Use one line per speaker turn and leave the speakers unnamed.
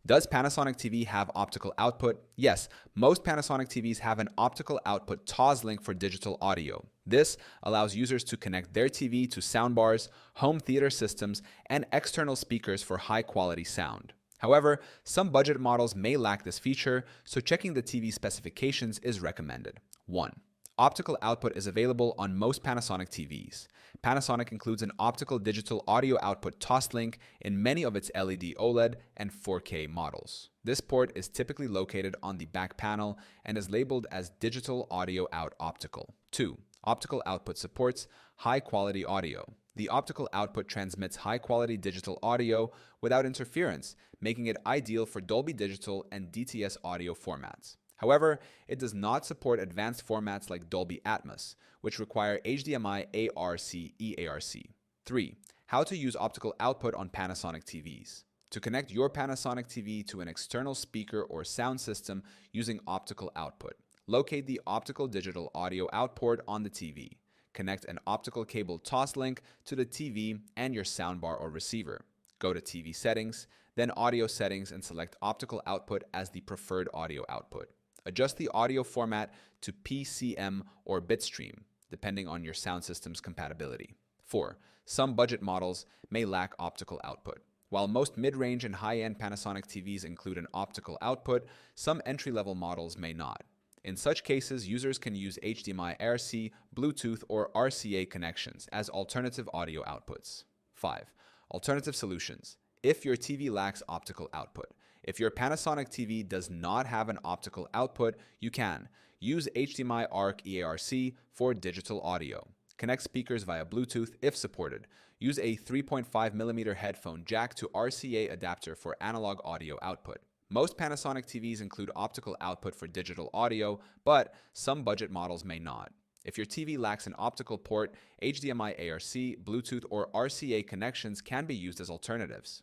Does Panasonic TV have optical output? Yes, most Panasonic TVs have an optical output TOSLINK for digital audio. This allows users to connect their TV to soundbars, home theater systems, and external speakers for high-quality sound. However, some budget models may lack this feature, so checking the TV specifications is recommended. 1. Optical output is available on most Panasonic TVs. Panasonic includes an optical digital audio output TOSLINK in many of its LED OLED and 4K models. This port is typically located on the back panel and is labeled as Digital Audio Out Optical. 2. Optical output supports high-quality audio. The optical output transmits high-quality digital audio without interference, making it ideal for Dolby Digital and DTS audio formats. However, it does not support advanced formats like Dolby Atmos, which require HDMI ARC EARC. 3. How to use optical output on Panasonic TVs. To connect your Panasonic TV to an external speaker or sound system using optical output, locate the optical digital audio out port on the TV. Connect an optical cable TOSLINK to the TV and your soundbar or receiver. Go to TV settings, then audio settings, and select optical output as the preferred audio output. Adjust the audio format to PCM or bitstream, depending on your sound system's compatibility. 4. Some budget models may lack optical output. While most mid-range and high-end Panasonic TVs include an optical output, some entry-level models may not. In such cases, users can use HDMI ARC, Bluetooth, or RCA connections as alternative audio outputs. 5. Alternative solutions. If your TV lacks optical output. If your Panasonic TV does not have an optical output, you can use HDMI ARC EARC for digital audio. Connect speakers via Bluetooth if supported. Use a 3.5mm headphone jack to RCA adapter for analog audio output. Most Panasonic TVs include optical output for digital audio, but some budget models may not. If your TV lacks an optical port, HDMI ARC, Bluetooth, or RCA connections can be used as alternatives.